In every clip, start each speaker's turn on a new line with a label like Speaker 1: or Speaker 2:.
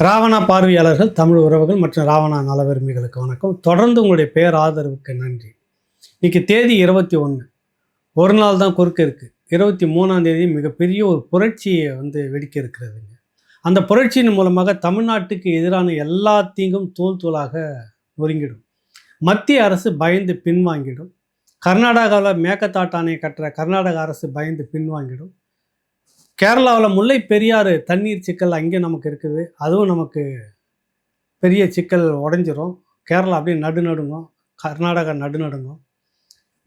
Speaker 1: ராவணா பார்வையாளர்கள், தமிழ் உறவுகள் மற்றும் ராவணா நல விரும்பிகளுக்கு வணக்கம். தொடர்ந்து உங்களுடைய பேர் ஆதரவுக்கு நன்றி. இன்னைக்கு தேதி 21. ஒரு நாள் தான் குறுக்க இருக்கு. 23ஆம் தேதி மிகப்பெரிய ஒரு புரட்சியை வெடிக்க இருக்கிறதுங்க. அந்த புரட்சியின் மூலமாக தமிழ்நாட்டுக்கு எதிரான எல்லா தீங்கும் தூள் தூளாக நொறுங்கிடும். மத்திய அரசு பயந்து பின்வாங்கிடும். கர்நாடகாவில் மேகதாட்டு அணை கட்டுற கர்நாடக அரசு பயந்து பின்வாங்கிடும். கேரளாவில் முல்லை பெரியாறு தண்ணீர் சிக்கல் அங்கே நமக்கு இருக்குது. அதுவும் நமக்கு பெரிய சிக்கல் உடஞ்சிரும். கேரளா அப்படியே நடுநடுங்கும், கர்நாடகா நடுநடுங்கும்.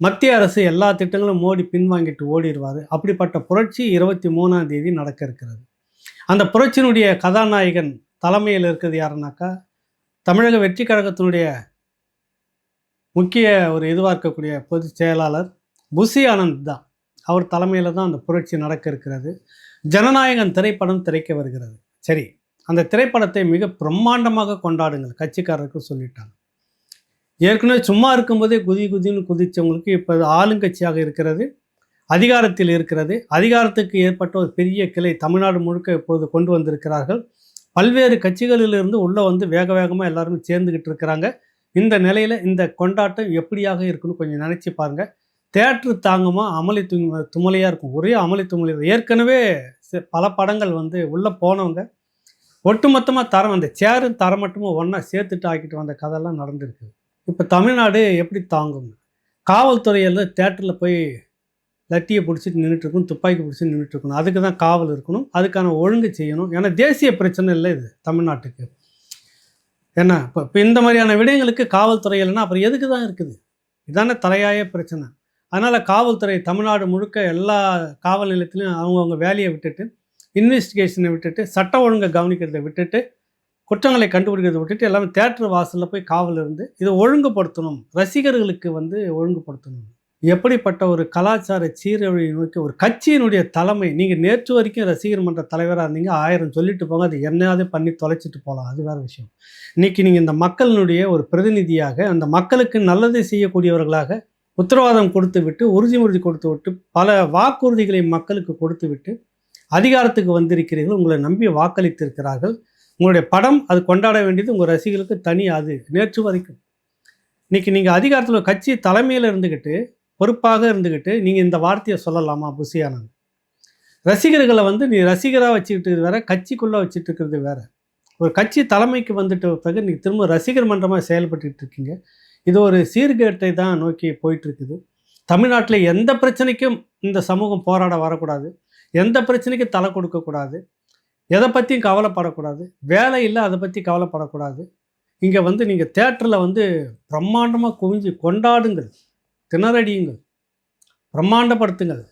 Speaker 1: மத்திய அரசு எல்லா திட்டங்களும் மோடி பின்வாங்கிட்டு ஓடிடுவார். அப்படிப்பட்ட புரட்சி 23ஆம் தேதி நடக்க இருக்கிறது. அந்த புரட்சியினுடைய கதாநாயகன் தலைமையில் இருக்கிறது யாருன்னாக்கா, தமிழக வெற்றி கழகத்தினுடைய முக்கிய ஒரு இதுவாக இருக்கக்கூடிய பொதுச் செயலாளர் புசி ஆனந்த் தான். அவர் தலைமையில் தான் அந்த புரட்சி நடக்க இருக்கிறது. ஜனநாயகன் திரைப்படம் திரைக்க வருகிறது. சரி, அந்த திரைப்படத்தை மிக பிரம்மாண்டமாக கொண்டாடுங்கள் கட்சிக்காரருக்கு சொல்லிட்டாங்க. ஏற்கனவே சும்மா இருக்கும்போதே குதின்னு குதித்தவங்களுக்கு இப்போ ஆளுங்கட்சியாக இருக்கிறது, அதிகாரத்தில் இருக்கிறது. அதிகாரத்துக்கு ஏற்பட்ட ஒரு பெரிய கிளை தமிழ்நாடு முழுக்க இப்பொழுது கொண்டு வந்திருக்கிறார்கள். பல்வேறு கட்சிகளிலிருந்து உள்ளே வேக வேகமாக எல்லாருமே சேர்ந்துக்கிட்டு இருக்கிறாங்க. இந்த நிலையில் இந்த கொண்டாட்டம் எப்படியாக இருக்குன்னு கொஞ்சம் நினச்சி பாருங்கள். தேட்ரு தாங்குமா, அமளி துமலையாக இருக்கும். ஒரே அமளி துமலை. ஏற்கனவே பல படங்கள் உள்ளே போனவங்க ஒட்டுமொத்தமாக தரம் அந்த சேரும் தரமட்டமும் ஒன்றா சேர்த்துட்டு ஆக்கிட்டு வந்த கதையெல்லாம் நடந்துருக்கு. இப்போ தமிழ்நாடு எப்படி தாங்குங்க? காவல்துறையில் தேட்டரில் போய் லட்டியை பிடிச்சிட்டு நின்றுட்டுருக்கணும், துப்பாக்கி பிடிச்சி நின்றுட்டுருக்கணும். அதுக்கு தான் காவல் இருக்கணும், அதுக்கான ஒழுங்கு செய்யணும். ஏன்னா தேசிய பிரச்சனை இல்லை இது தமிழ்நாட்டுக்கு. ஏன்னா இப்போ இந்த மாதிரியான விடயங்களுக்கு காவல்துறை இல்லைன்னா அப்புறம் எதுக்கு தான் இருக்குது? இதான தலையாய பிரச்சனை. அதனால் காவல்துறை தமிழ்நாடு முழுக்க எல்லா காவல் நிலையத்திலையும் அவங்கவுங்க வேலையை விட்டுட்டு, இன்வெஸ்டிகேஷனை விட்டுட்டு, சட்ட ஒழுங்கை கவனிக்கிறதை விட்டுட்டு, குற்றங்களை கண்டுபிடிக்கிறதை விட்டுட்டு எல்லாமே தேட்டர் வாசலில் போய் காவல் இருந்து இதை ஒழுங்குபடுத்தணும். ரசிகர்களுக்கு ஒழுங்குபடுத்தணும். எப்படிப்பட்ட ஒரு கலாச்சார சீரழிவை நோக்கி ஒரு கட்சியினுடைய தலைமை, நீங்கள் நேற்று வரைக்கும் ரசிகர் மன்ற தலைவராக இருந்தீங்க, 1000 சொல்லிட்டு போங்க, அது என்னையாவது பண்ணி தொலைச்சிட்டு போகலாம், அது வேறு விஷயம். இன்றைக்கி நீங்கள் இந்த மக்களினுடைய ஒரு பிரதிநிதியாக, அந்த மக்களுக்கு நல்லதை செய்யக்கூடியவர்களாக உத்தரவாதம் கொடுத்து விட்டு, உறுதிமொழி கொடுத்து விட்டு, பல வாக்குறுதிகளை மக்களுக்கு கொடுத்து விட்டு அதிகாரத்துக்கு வந்திருக்கிறீர்கள். உங்களை நம்பி வாக்களித்திருக்கிறார்கள். உங்களுடைய படம் அது கொண்டாட வேண்டியது உங்கள் ரசிகர்களுக்கு தனி. அது நேற்று வரைக்கும். இன்றைக்கி நீங்கள் அதிகாரத்தில் கட்சி தலைமையில் இருந்துக்கிட்டு, பொறுப்பாக இருந்துக்கிட்டு நீங்கள் இந்த வார்த்தையை சொல்லலாமா? புசி ஆனந்த், ரசிகர்களை நீ ரசிகராக வச்சுக்கிட்டு வேற, கட்சிக்குள்ளே வச்சுட்டு இருக்கிறது வேற. ஒரு கட்சி தலைமைக்கு வந்துட்டு பிறகு நீங்கள் திரும்ப ரசிகர் மன்றமாக செயல்பட்டு இருக்கீங்க. இது ஒரு சீர்கேட்டை தான் நோக்கி போயிட்டுருக்குது. தமிழ்நாட்டில் எந்த பிரச்சனைக்கும் இந்த சமூகம் போராட வரக்கூடாது, எந்த பிரச்சனைக்கும் தலை கொடுக்கக்கூடாது, எதை பற்றியும் கவலைப்படக்கூடாது, வேலை இல்லை அதை பற்றி கவலைப்படக்கூடாது. இங்கே நீங்கள் தேட்டரில் பிரம்மாண்டமாக குவிஞ்சு கொண்டாடுங்கள், திணறடியுங்கள், பிரம்மாண்டப்படுத்துங்கள்.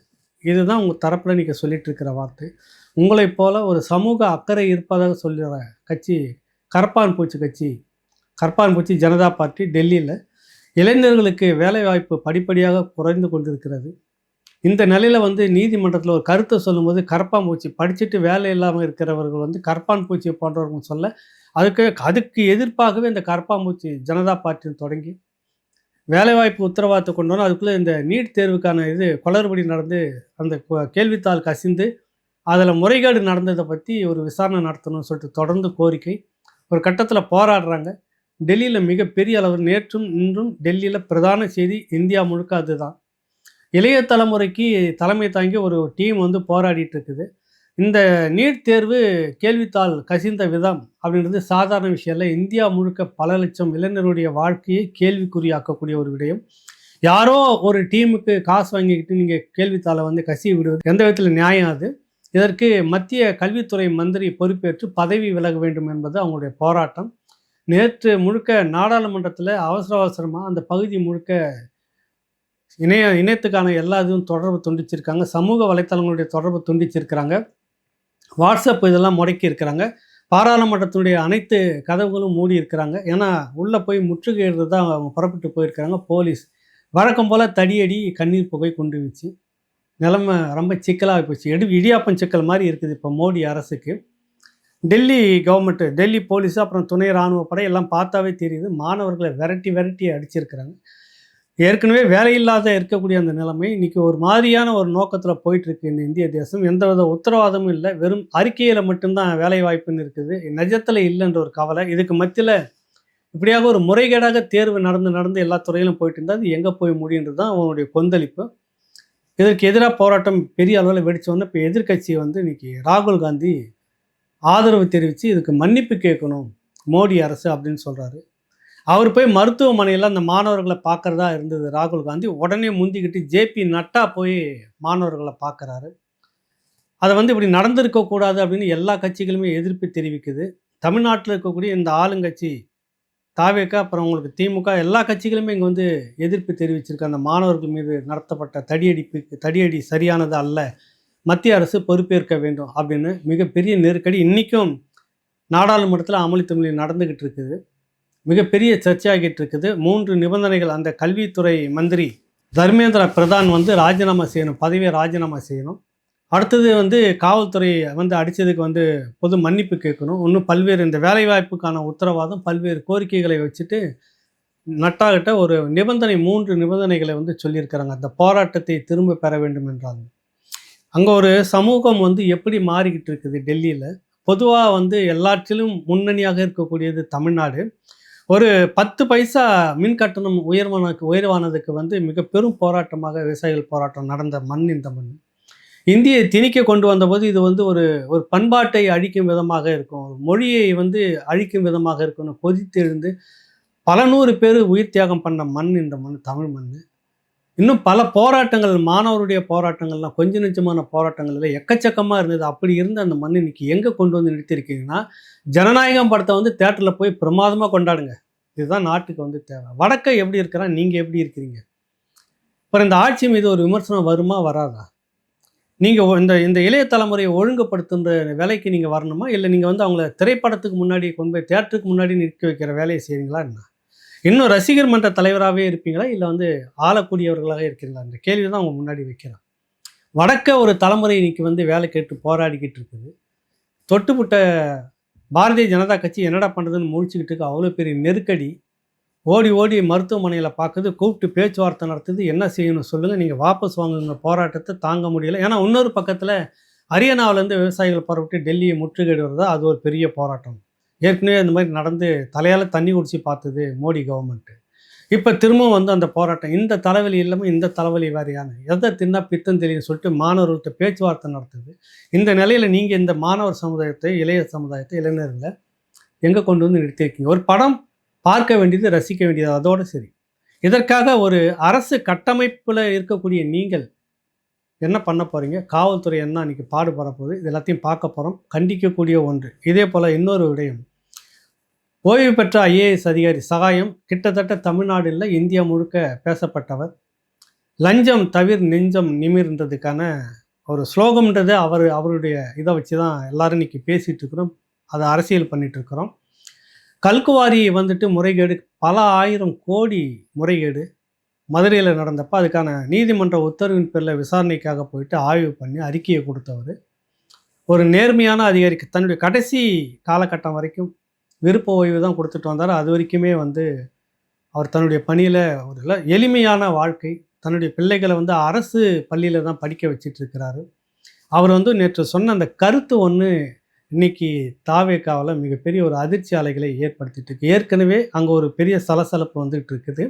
Speaker 1: இதுதான் உங்கள் தரப்பில் நீங்கள் சொல்லிகிட்டு இருக்கிற வார்த்தை. உங்களைப் போல ஒரு சமூக அக்கறை இருப்பதாக சொல்கிற கட்சி கரப்பான் பூச்சி கட்சி, கரப்பான் பூச்சி ஜனதா பார்ட்டி டெல்லியில் இளைஞர்களுக்கு வேலைவாய்ப்பு படிப்படியாக குறைந்து கொண்டிருக்கிறது. இந்த நிலையில் நீதிமன்றத்தில் ஒரு கருத்தை சொல்லும்போது கரப்பான் பூச்சி படிச்சுட்டு வேலை இல்லாமல் இருக்கிறவர்கள் கரப்பான் பூச்சியை போன்றவர்கள் சொல்ல, அதுக்கு எதிர்ப்பாகவே இந்த கரப்பான் பூச்சி ஜனதா பார்ட்டின்னு தொடங்கி வேலைவாய்ப்பு உத்தரவாதத்தை கொண்டு வரணும். அதுக்குள்ளே இந்த நீட் தேர்வுக்கான குளறுபடி நடந்து அந்த கேள்வித்தாள் கசிந்து அதில் முறைகேடு நடந்ததை பற்றி ஒரு விசாரணை நடத்தணும்னு சொல்லிட்டு தொடர்ந்து கோரிக்கை. ஒரு கட்டத்தில் போராடுறாங்க. டெல்லியில் மிகப்பெரிய அளவு நேற்றும் இன்றும் டெல்லியில் பிரதான செய்தி இந்தியா முழுக்க அதுதான். இளைய தலைமுறைக்கு தலைமை தாங்கி ஒரு டீம் போராடிட்டு இருக்குது. இந்த நீட் தேர்வு கேள்வித்தாள் கசிந்த விதம் அப்படின்றது சாதாரண விஷயம் இல்லை. இந்தியா முழுக்க பல லட்சம் இளைஞருடைய வாழ்க்கையை கேள்விக்குறியாக்கக்கூடிய ஒரு விடயம். யாரோ ஒரு டீமுக்கு காசு வாங்கிக்கிட்டு நீங்கள் கேள்வித்தாளை கசிய விடுவது எந்த விதத்தில் நியாயம்? அது இதற்கு மத்திய கல்வித்துறை மந்திரி பொறுப்பேற்று பதவி விலக வேண்டும் என்பது அவங்களுடைய போராட்டம். நேற்று முழுக்க நாடாளுமன்றத்தில் அவசரமாக அந்த பகுதி முழுக்க இணையத்துக்கான எல்லா இதுவும் தொடர்பு துண்டிச்சிருக்காங்க. சமூக வலைத்தளங்களுடைய தொடர்பு துண்டிச்சிருக்கிறாங்க. வாட்ஸ்அப் இதெல்லாம் முடக்கி இருக்கிறாங்க. பாராளுமன்றத்தினுடைய அனைத்து கதவுகளும் மூடி இருக்கிறாங்க. ஏன்னா உள்ளே போய் முற்றுகையிடுறது தான் அவங்க புறப்பட்டு போயிருக்கிறாங்க. போலீஸ் வழக்கம் போல் தடியடி, கண்ணீர் புகை கொண்டு வச்சு நிலைமை ரொம்ப சிக்கலாக போச்சு. இடியாப்பம் சிக்கல் மாதிரி இருக்குது இப்போ மோடி அரசுக்கு. டெல்லி கவர்மெண்ட்டு, டெல்லி போலீஸு, அப்புறம் துணை இராணுவ படை எல்லாம் பார்த்தாவே தெரியுது. மாணவர்களை விரட்டி அடிச்சிருக்கிறாங்க. ஏற்கனவே வேலையில்லாத இருக்கக்கூடிய அந்த நிலைமை இன்னைக்கு ஒரு மாதிரியான ஒரு நோக்கத்தில் போயிட்டுருக்கு இந்த இந்திய தேசம். எந்தவித உத்தரவாதமும் இல்லை. வெறும் அறிக்கையில் மட்டும்தான் வேலை வாய்ப்புன்னு இருக்குது. நிஜத்தில் இல்லைன்ற ஒரு கவலை. இதுக்கு மத்தியில் இப்படியாக ஒரு முறைகேடாக தேர்வு நடந்து நடந்து எல்லா துறையிலும் போயிட்டு இருந்தால் அது எங்கே போய் முடியுன்றது தான் அவனுடைய கொந்தளிப்பு. இதற்கு எதிராக போராட்டம் பெரிய அளவில் வெடித்தோன்னே இப்போ எதிர்க்கட்சி வந்து இன்னைக்கு ராகுல் காந்தி ஆதரவு தெரிவித்து இதுக்கு மன்னிப்பு கேட்கணும் மோடி அரசு அப்படின்னு சொல்கிறாரு. அவர் போய் மருத்துவமனையில் அந்த மாணவர்களை பார்க்குறதா இருந்தது ராகுல் காந்தி. உடனே முந்திக்கிட்டு ஜேபி நட்டா போய் மாணவர்களை பார்க்குறாரு. அதை வந்து இப்படி நடந்திருக்கக்கூடாது அப்படின்னு எல்லா கட்சிகளுமே எதிர்ப்பு தெரிவிக்குது. தமிழ்நாட்டில் இருக்கக்கூடிய இந்த ஆளுங்கட்சி தாவேக, அப்புறம் உங்களுக்கு திமுக, எல்லா கட்சிகளுமே இங்கே வந்து எதிர்ப்பு தெரிவிச்சிருக்கு. அந்த மாணவர்கள் மீது நடத்தப்பட்ட தடியடி சரியானது அல்ல, மத்திய அரசு பொறுப்பேற்க வேண்டும் அப்படின்னு மிகப்பெரிய நெருக்கடி இன்றைக்கும் நாடாளுமன்றத்தில் அமளித்துமளி நடந்துக்கிட்டு இருக்குது. மிகப்பெரிய சர்ச்சையாகிட்டு இருக்குது. 3 நிபந்தனைகள் அந்த கல்வித்துறை மந்திரி தர்மேந்திர பிரதான் வந்து ராஜினாமா செய்யணும், பதவியை ராஜினாமா செய்யணும். அடுத்தது வந்து காவல்துறை வந்து அடித்ததுக்கு வந்து பொது மன்னிப்பு கேட்கணும். இன்னும் பல்வேறு இந்த வேலைவாய்ப்புக்கான உத்தரவாதம் பல்வேறு கோரிக்கைகளை வச்சுட்டு நட்டாகிட்ட ஒரு நிபந்தனை 3 நிபந்தனைகளை வந்து சொல்லியிருக்கிறாங்க. அந்த போராட்டத்தை திரும்ப பெற வேண்டும் என்றாங்க. அங்கே ஒரு சமூகம் வந்து எப்படி மாறிக்கிட்டு இருக்குது டெல்லியில். பொதுவாக வந்து எல்லாற்றிலும் முன்னணியாக இருக்கக்கூடியது தமிழ்நாடு. ஒரு 10 பைசா மின் கட்டணம் உயர்வானதுக்கு வந்து மிக பெரும் போராட்டமாக விவசாயிகள் போராட்டம் நடந்த மண் இந்த மண். இந்தியை திணிக்க கொண்டு வந்தபோது இது வந்து ஒரு ஒரு பண்பாட்டை அழிக்கும் விதமாக இருக்கும், மொழியை வந்து அழிக்கும் விதமாக இருக்கும்னு கொதித்து எழுந்து பல 100 பேர் உயிர் தியாகம் பண்ண மண் இந்த மண், தமிழ் மண். இன்னும் பல போராட்டங்கள், மாணவருடைய போராட்டங்கள்லாம் கொஞ்சம் நெஞ்சமான போராட்டங்கள் இல்லை, எக்கச்சக்கமாக இருந்தது. அப்படி இருந்த அந்த மண் இன்னைக்கு எங்கே கொண்டு வந்து நிறுத்திருக்கீங்கன்னா, ஜனநாயகம் படத்தை வந்து தேட்டரில் போய் பிரமாதமாக கொண்டாடுங்க. இதுதான் நாட்டுக்கு வந்து தேவை. வடக்கை எப்படி இருக்கிறா, நீங்கள் எப்படி இருக்கிறீங்க? அப்புறம் இந்த ஆட்சி மீது ஒரு விமர்சனம் வருமா வராதா? நீங்கள் இந்த இந்த இளைய தலைமுறையை ஒழுங்குபடுத்துகிற வேலைக்கு நீங்கள் வரணுமா, இல்லை நீங்கள் வந்து அவங்கள திரைப்படத்துக்கு முன்னாடி கொண்டு போய் தேட்டருக்கு முன்னாடி நிற்க வைக்கிற வேலையை செய்கிறீங்களா என்ன? இன்னும் ரசிகர் மன்ற தலைவராகவே இருப்பீங்களா, இல்லை வந்து ஆளக்கூடியவர்களாக இருக்கிறீங்களா? இந்த கேள்வி தான் அவங்க முன்னாடி வைக்கிறான். வடக்க ஒரு தலைமுறை இன்னைக்கு வந்து வேலை கேட்டு போராடிக்கிட்டு இருக்குது. தொட்டுப்புட்ட பாரதிய ஜனதா கட்சி என்னடா பண்ணுறதுன்னு முழிச்சுக்கிட்டு இருக்கு. அவ்வளோ பெரிய நெருக்கடி. ஓடி ஓடி மருத்துவமனையில் பார்க்குது, கூப்பிட்டு பேச்சுவார்த்தை நடத்துது. என்ன செய்யணும் சொல்லுங்கள், நீங்கள் வாபஸ் வாங்குங்க, போராட்டத்தை தாங்க முடியலை. ஏன்னா இன்னொரு பக்கத்தில் ஹரியானாவிலேருந்து விவசாயிகள் புறப்பட்டு டெல்லியை முற்றுகையிடுறதா அது ஒரு பெரிய போராட்டம். ஏற்கனவே இந்த மாதிரி நடந்து தலையால் தண்ணி குடிச்சு பார்த்தது மோடி கவர்மெண்ட்டு. இப்போ திரும்பவும் வந்து அந்த போராட்டம். இந்த தலைவலி இல்லாமல் இந்த தலைவலி வேறையான எதை தின்னா பித்தம் தெரியுன்னு சொல்லிட்டு மாணவர்கள்ட்ட பேச்சுவார்த்தை நடத்துது. இந்த நிலையில் நீங்கள் இந்த மாணவர் சமுதாயத்தை, இளைய சமுதாயத்தை, இளைஞர்களை எங்கே கொண்டு வந்து நிறுத்தியிருக்கீங்க? ஒரு படம் பார்க்க வேண்டியது, ரசிக்க வேண்டியது, அதோடு சரி. இதற்காக ஒரு அரசு கட்டமைப்பில் இருக்கக்கூடிய நீங்கள் என்ன பண்ண போகிறீங்க? காவல்துறை என்ன அன்றைக்கி பாடுபட போகுது? இது எல்லாத்தையும் பார்க்க போகிறோம். கண்டிக்கக்கூடிய ஒன்று. இதே போல் இன்னொரு விடயம், ஓய்வு பெற்ற ஐஏஎஸ் அதிகாரி சகாயம் கிட்டத்தட்ட தமிழ்நாடு இல்லை, இந்தியா முழுக்க பேசப்பட்டவர். லஞ்சம் தவிர் நெஞ்சம் நிமிர்ன்றதுக்கான ஒரு ஸ்லோகம்ன்றது அவருடைய இதை வச்சு தான் எல்லோரும் இன்றைக்கி பேசிகிட்டு இருக்கிறோம், அதை அரசியல் பண்ணிகிட்ருக்கிறோம். கல்குவாரி வந்துட்டு முறைகேடு, பல 1000 கோடி முறைகேடு மதுரையில் நடந்தப்போ அதுக்கான நீதிமன்ற உத்தரவின் பேரில் விசாரணைக்காக போயிட்டு ஆய்வு பண்ணி அறிக்கையை கொடுத்தவர். ஒரு நேர்மையான அதிகாரிக்கு தன்னுடைய கடைசி காலகட்டம் வரைக்கும் விருப்ப ஓய்வு தான் கொடுத்துட்டு வந்தார். அது வரைக்குமே வந்து அவர் தன்னுடைய பணியில் ஒரு எளிமையான வாழ்க்கை, தன்னுடைய பிள்ளைகளை வந்து அரசு பள்ளியில் தான் படிக்க வச்சிட்ருக்கிறாரு. அவர் வந்து நேற்று சொன்ன அந்த கருத்து ஒன்று இன்றைக்கி தாவேகாவில் மிகப்பெரிய ஒரு அதிர்ச்சி அலைகளை ஏற்படுத்திட்டு இருக்கு. ஏற்கனவே அங்கே ஒரு பெரிய சலசலப்பு வந்துகிட்டு இருக்குது.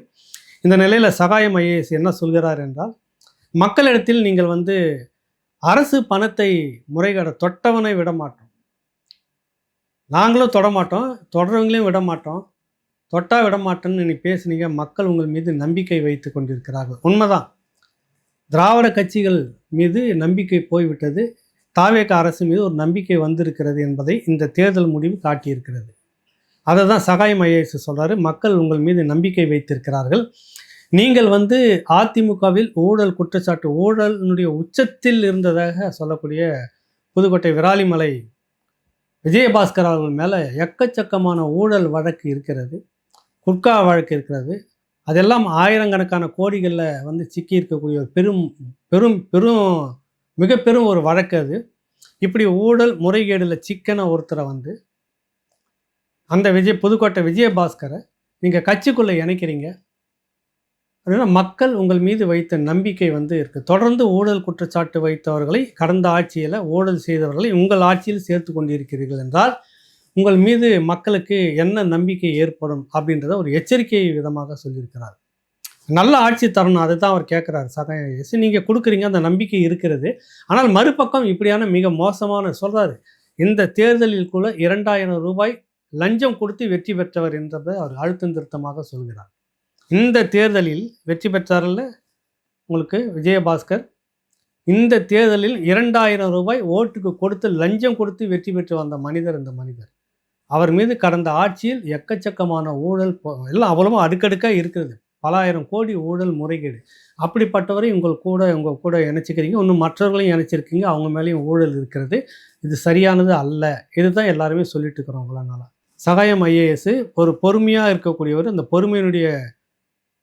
Speaker 1: இந்த நிலையில் சகாயம் ஐஏஎஸ் என்ன சொல்கிறார் என்றால், மக்களிடத்தில் நீங்கள் வந்து அரசு பணத்தை முறைகேட தொட்டவனை விட மாட்டோம், நாங்களும் தொடமாட்டோம், தொடர்றவங்களையும் விட மாட்டோம், தொட்டா விட மாட்டோன்னு நீ பேசுனீங்க, மக்கள் உங்கள் மீது நம்பிக்கை வைத்து கொண்டிருக்கிறார்கள். உண்மைதான், திராவிட கட்சிகள் மீது நம்பிக்கை போய்விட்டது, தாவேக அரசு மீது ஒரு நம்பிக்கை வந்திருக்கிறது என்பதை இந்த தேர்தல் முடிவு காட்டியிருக்கிறது. அதை தான் சகாயம் ஐஏஎஸ் சொல்கிறாரு. மக்கள் உங்கள் மீது நம்பிக்கை வைத்திருக்கிறார்கள். நீங்கள் வந்து அதிமுகவில் ஊழல் குற்றச்சாட்டு, ஊழலினுடைய உச்சத்தில் இருந்ததாக சொல்லக்கூடிய புதுக்கோட்டை விராலிமலை விஜயபாஸ்கர் அவர்கள் மேலே எக்கச்சக்கமான ஊழல் வழக்கு இருக்கிறது, குட்கா வழக்கு இருக்கிறது. அதெல்லாம் ஆயிரக்கணக்கான கோடிகளில் வந்து சிக்கி இருக்கக்கூடிய ஒரு பெரும் பெரும் பெரும் மிக பெரும் ஒரு வழக்கு அது. இப்படி ஊழல் முறைகேடில் சிக்கன ஒருத்தரை வந்து அந்த புதுக்கோட்டை விஜயபாஸ்கரை நீங்கள் கட்சிக்குள்ளே இணைக்கிறீங்க. அப்படின்னா மக்கள் உங்கள் மீது வைத்த நம்பிக்கை வந்து இருக்குது. தொடர்ந்து ஊழல் குற்றச்சாட்டு வைத்தவர்களை, கடந்த ஆட்சியில் ஊழல் செய்தவர்களை உங்கள் ஆட்சியில் சேர்த்து கொண்டிருக்கிறீர்கள் என்றால், உங்கள் மீது மக்களுக்கு என்ன நம்பிக்கை ஏற்படும் அப்படின்றத ஒரு எச்சரிக்கை விதமாக சொல்லியிருக்கிறார். நல்ல ஆட்சி தரணும், அதுதான் அவர் கேட்குறாரு. சகாயம் நீங்கள் கொடுக்குறீங்க, அந்த நம்பிக்கை இருக்கிறது. ஆனால் மறுபக்கம் இப்படியான மிக மோசமான சொல்கிறாரு. இந்த தேர்தலில் கூட ரூ. 2000 லஞ்சம் கொடுத்து வெற்றி பெற்றவர் என்றதை அவர் அழுத்தம் திருத்தமாக சொல்கிறார். இந்த தேர்தலில் வெற்றி பெற்றார்ல உங்களுக்கு விஜயபாஸ்கர், இந்த தேர்தலில் ரூ. 2000 ஓட்டுக்கு கொடுத்து லஞ்சம் கொடுத்து வெற்றி பெற்று வந்த மனிதர் இந்த மனிதர். அவர் மீது கடந்த ஆட்சியில் எக்கச்சக்கமான ஊழல் எல்லாம் அவ்வளவா அடுக்கடுக்காக இருக்கிறது. பல ஆயிரம் கோடி ஊழல் முறைகேடு. அப்படிப்பட்டவரை உங்கள் கூட இணைச்சிக்கிறீங்க. இன்னும் மற்றவர்களையும் இணைச்சிருக்கீங்க. அவங்க மேலேயும் ஊழல் இருக்கிறது. இது சரியானது அல்ல. இதுதான் எல்லாருமே சொல்லிட்டு இருக்கிறோம் இவ்வளோ. சகாயம் ஐஏஎஸ் ஒரு பொறுமையாக இருக்கக்கூடியவர். அந்த பொறுமையினுடைய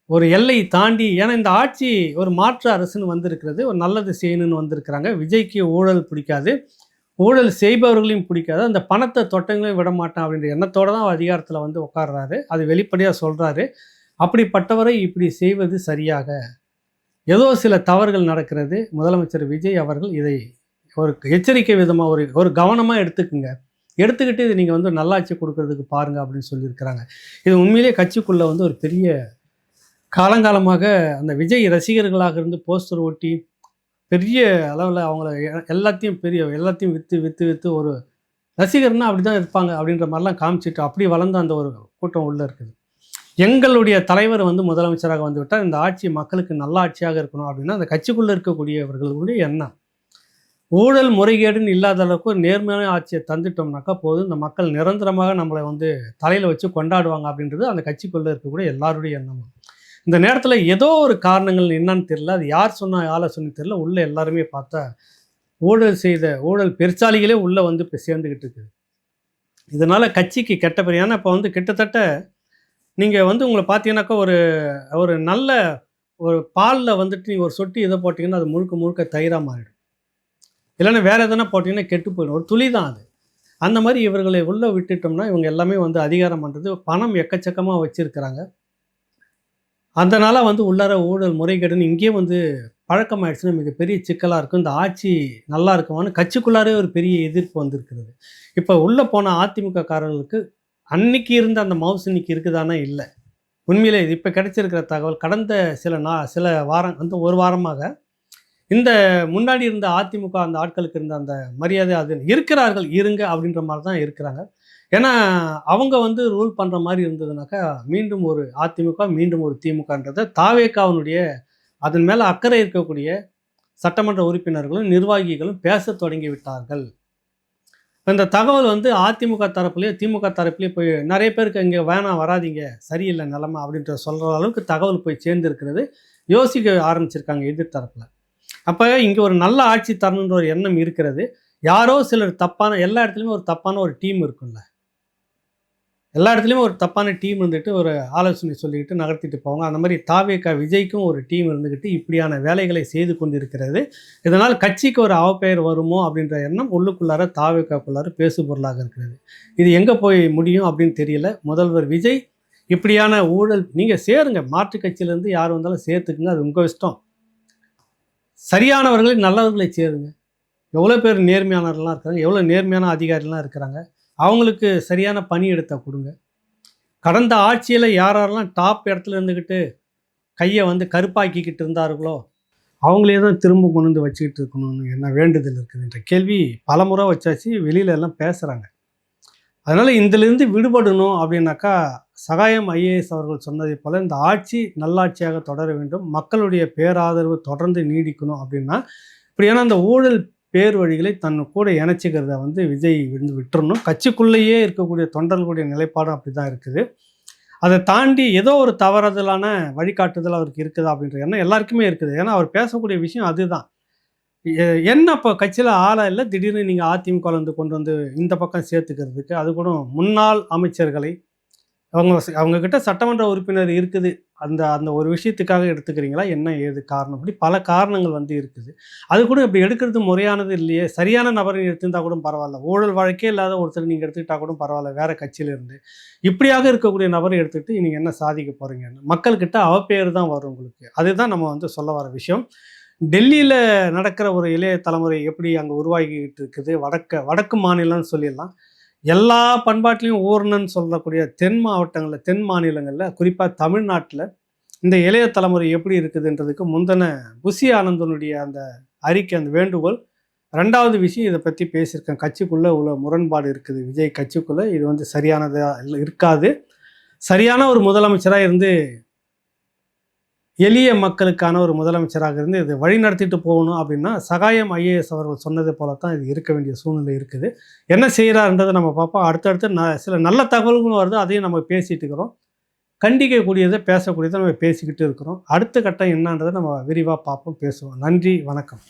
Speaker 1: ஒரு எல்லை தாண்டி, ஏன்னா இந்த ஆட்சி ஒரு மாற்று அரசுன்னு வந்திருக்கிறது. ஒரு நல்லது செய்யணும்னு வந்திருக்கிறாங்க. விஜய்க்கு ஊழல் பிடிக்காது, ஊழல் செய்பவர்களையும் பிடிக்காது. அந்த பணத்தை தொட்டங்களையும் விட மாட்டான் அப்படின்ற எண்ணத்தோடு தான் அதிகாரத்தில் வந்து உட்கார்றாரு. அது வெளிப்படையாக சொல்கிறாரு. அப்படிப்பட்டவரை இப்படி செய்வது சரியாக, ஏதோ சில தவறுகள் நடக்கிறது. முதலமைச்சர் விஜய் அவர்கள் இதை ஒரு எச்சரிக்கை விதமாக ஒரு கவனமாக எடுத்துக்குங்க. எடுத்துக்கிட்டு இது நீங்கள் வந்து நல்லாட்சி கொடுக்கறதுக்கு பாருங்கள் அப்படின்னு சொல்லியிருக்கிறாங்க. இது உண்மையிலே கட்சிக்குள்ளே வந்து ஒரு பெரிய காலங்காலமாக அந்த விஜய் ரசிகர்களாக இருந்து போஸ்டர் ஒட்டி பெரிய அளவில் அவங்கள எல்லாத்தையும் விற்று ஒரு ரசிகர்னா அப்படி தான் இருப்பாங்க அப்படின்ற மாதிரிலாம் காமிச்சிட்டு அப்படி வளர்ந்த அந்த ஒரு கூட்டம் உள்ளே இருக்குது. எங்களுடைய தலைவர் வந்து முதலமைச்சராக வந்து விட்டால் இந்த ஆட்சி மக்களுக்கு நல்ல ஆட்சியாக இருக்கணும் அப்படின்னா அந்த கட்சிக்குள்ளே இருக்கக்கூடியவர்களுடைய எண்ணம். ஊழல் முறைகேடுன்னு இல்லாத அளவுக்கு ஒரு நேர்மையான ஆட்சியை தந்துட்டோம்னாக்கா போதும், இந்த மக்கள் நிரந்தரமாக நம்மளை வந்து தலையில் வச்சு கொண்டாடுவாங்க அப்படின்றது அந்த கட்சிக்குள்ளே இருக்கக்கூடிய எல்லாருடைய எண்ணமும். இந்த நேரத்தில் ஏதோ ஒரு காரணங்கள் என்னன்னு தெரியல, அது யார் சொன்ன ஆலோசனை தெரியல, உள்ளே எல்லாருமே பார்த்தா ஊழல் பெருச்சாலிகளே உள்ளே வந்து இப்போ சேர்ந்துக்கிட்டு இருக்குது. இதனால் கட்சிக்கு கெட்ட பேர். ஏன்னா இப்போ வந்து கிட்டத்தட்ட நீங்கள் வந்து உங்களை பார்த்தீங்கன்னாக்கா ஒரு நல்ல ஒரு பாலில் வந்துட்டு நீங்கள் ஒரு சொட்டு இதை போட்டிங்கன்னா அது முழுக்க தயிராக மாறிடும். இல்லைன்னா வேறு எதனா போட்டிங்கன்னா கெட்டு போயிடும். ஒரு துளி தான் அது. அந்த மாதிரி இவர்களை உள்ளே விட்டுட்டோம்னா இவங்க எல்லாமே வந்து அதிகாரம் பண்ணுறது, பணம் எக்கச்சக்கமாக வச்சுருக்கிறாங்க. அதனால் வந்து உள்ளார ஊழல் முறைகேடுன்னு இங்கேயே வந்து பழக்கமாயிடுச்சுன்னா மிகப்பெரிய சிக்கலாக இருக்கும். இந்த ஆட்சி நல்லா இருக்குமான்னு கட்சிக்குள்ளாரே ஒரு பெரிய எதிர்ப்பு வந்திருக்கிறது. இப்போ உள்ளே போன அதிமுக காரர்களுக்கு அன்னைக்கு இருந்த அந்த மவுசு இன்னைக்கு இருக்குதானா? இல்லை. உண்மையிலே இது இப்போ கிடைச்சிருக்கிற தகவல், கடந்த சில வாரம் வந்து ஒரு வாரமாக இந்த முன்னாடி இருந்த அதிமுக அந்த ஆட்களுக்கு இருந்த அந்த மரியாதை அது இருக்கிறார்கள், இருங்க அப்படின்ற மாதிரி தான் இருக்கிறாங்க. ஏன்னா அவங்க வந்து ரூல் பண்ணுற மாதிரி இருந்ததுனாக்கா மீண்டும் ஒரு அதிமுக, மீண்டும் ஒரு திமுகன்றதை தாவேகாவினுடைய அதன் மேலே அக்கறை இருக்கக்கூடிய சட்டமன்ற உறுப்பினர்களும் நிர்வாகிகளும் பேச தொடங்கி விட்டார்கள். இந்த தகவல் வந்து அதிமுக தரப்புலேயே திமுக தரப்புலேயே போய் நிறைய பேருக்கு இங்கே வேணாம் வராதிங்க, சரியில்லை நிலமை அப்படின்ற சொல்கிற அளவுக்கு தகவல் போய் சேர்ந்துருக்கிறது. யோசிக்க ஆரம்பிச்சிருக்காங்க எதிர்த்தரப்பில். அப்போ இங்கே ஒரு நல்ல ஆட்சி தரணுன்ற ஒரு எண்ணம் இருக்கிறது. யாரோ சிலர் எல்லா இடத்துலையுமே ஒரு தப்பான ஒரு டீம் இருக்குல்ல, எல்லா இடத்துலையுமே ஒரு தப்பான டீம் இருந்துட்டு ஒரு ஆலோசனை சொல்லிக்கிட்டு நகர்த்திட்டு போவாங்க. அந்த மாதிரி தாவேகா விஜய்க்கும் ஒரு டீம் இருந்துக்கிட்டு இப்படியான வேலைகளை செய்து கொண்டு இருக்கிறது. இதனால் கட்சிக்கு ஒரு அவப்பெயர் வருமோ அப்படின்ற எண்ணம் உள்ளுக்குள்ளார தாவேகாக்குள்ளார பேசு பொருளாக இருக்கிறது. இது எங்கே போய் முடியும் அப்படின்னு தெரியல. முதல்வர் விஜய் இப்படியான ஊழல் நீங்கள் சேருங்க, மாற்று கட்சியிலேருந்து யார் வந்தாலும் சேர்த்துக்குங்க, அது உங்கள் இஷ்டம். சரியானவர்களை நல்லவர்களை சேருங்க. எவ்வளோ பேர் நேர்மையானவர்கள்லாம் இருக்காங்க, எவ்வளோ நேர்மையான அதிகாரிலாம் இருக்கிறாங்க, அவங்களுக்கு சரியான பணி எடுத்த கொடுங்க. கடந்த ஆட்சியில் யாரெல்லாம் டாப் இடத்துல இருந்துக்கிட்டு கையை வந்து கருப்பாக்கிக்கிட்டு இருந்தார்களோ அவங்களே தான் திரும்ப கொண்டு வந்து வச்சுக்கிட்டு இருக்கணும்னு என்ன வேண்டுதல் இருக்குதுன்ற கேள்வி பலமுறை வச்சாச்சு, வெளியில எல்லாம் பேசுகிறாங்க. அதனால் இதிலிருந்து விடுபடணும் அப்படின்னாக்கா சகாயம் ஐஏஎஸ் அவர்கள் சொன்னதை போல் இந்த ஆட்சி நல்லாட்சியாக தொடர வேண்டும், மக்களுடைய பேராதரவு தொடர்ந்து நீடிக்கணும் அப்படின்னா இப்படியான அந்த ஊழல் பேர் வழிகளை தன் கூட இணைச்சிக்கிறத வந்து விஜய் விட்டுறணும். கட்சிக்குள்ளேயே இருக்கக்கூடிய தொண்டர்களுடைய நிலைப்பாடும் அப்படி தான் இருக்குது. அதை தாண்டி ஏதோ ஒரு தவறுதலான வழிகாட்டுதல் அவருக்கு இருக்குதா அப்படின்ற எண்ணம் எல்லாருக்குமே இருக்குது. ஏன்னா அவர் பேசக்கூடிய விஷயம் அதுதான். என்ன இப்போ கட்சியில் ஆளாக இல்லை, திடீர்னு நீங்கள் அதிமுக கொண்டு வந்து இந்த பக்கம் சேர்த்துக்கிறதுக்கு, அது கூட முன்னாள் அமைச்சர்களை அவங்க கிட்ட சட்டமன்ற உறுப்பினர் இருக்குது. அந்த அந்த ஒரு விஷயத்துக்காக எடுத்துக்கிறீங்களா? என்ன ஏது காரணம்? இப்படி பல காரணங்கள் வந்து இருக்குது. அது கூட இப்படி எடுக்கிறது முறையானது இல்லையே! சரியான நபரை எடுத்திருந்தா கூட பரவால்ல. ஊழல் வழக்கே இல்லாத ஒருத்தர் நீங்க எடுத்துக்கிட்டா கூட பரவால்ல. வேற கட்சியில இருந்து. இப்படியாக இருக்கக்கூடிய நபரை எடுத்துக்கிட்டு நீங்க என்ன சாதிக்க போறீங்கன்னு. மக்கள்கிட்ட அவப்பெயர் தான் வரும் உங்களுக்கு. அதுதான் நம்ம வந்து சொல்ல வர விஷயம். டெல்லியில நடக்கிற ஒரு இளைய தலைமுறை எப்படி அங்க உருவாகிக்கிட்டு இருக்குது. வடக்கு மாநிலம்னு சொல்லிடலாம். எல்லா பண்பாட்டிலையும் ஊர்னன்னு சொல்லக்கூடிய தென் மாவட்டங்கள்ல, தென் மாநிலங்கள்ல குறிப்பா தமிழ்நாட்டுல இந்த இளைய தலைமுறை எப்படி இருக்குதுன்றதுக்கு முந்தின புஷி ஆனந்தனுடைய அந்த அறிக்கை, அந்த வேண்டுகோள். 2வது விஷயம் இத பத்தி பேசியிருக்கேன். கட்சிக்குள்ள உள்ள முரண்பாடு இருக்குது. விஜய் கட்சிக்குள்ள இது வந்து சரியானதா இருக்காது. சரியான ஒரு முதலமைச்சரா இருந்து எளிய மக்களுக்கான ஒரு முதலமைச்சராக இருந்து இதை வழிநடத்திட்டு போகணும் அப்படின்னா, சகாயம் ஐஏஎஸ் அவர்கள் சொன்னது போல தான் இது இருக்க வேண்டிய சூழ்நிலை இருக்குது. என்ன செய்கிறாருன்றதை நம்ம பார்ப்போம். அடுத்தடுத்து சில நல்ல தகவல்களும் வருது. அதையும் நம்ம பேசிட்டு இருக்கிறோம். கண்டிக்கக்கூடியதை, பேசக்கூடியதை நம்ம பேசிக்கிட்டு இருக்கிறோம். அடுத்த கட்டம் என்னன்றதை நம்ம விரிவாக பார்ப்போம், பேசுவோம். நன்றி, வணக்கம்.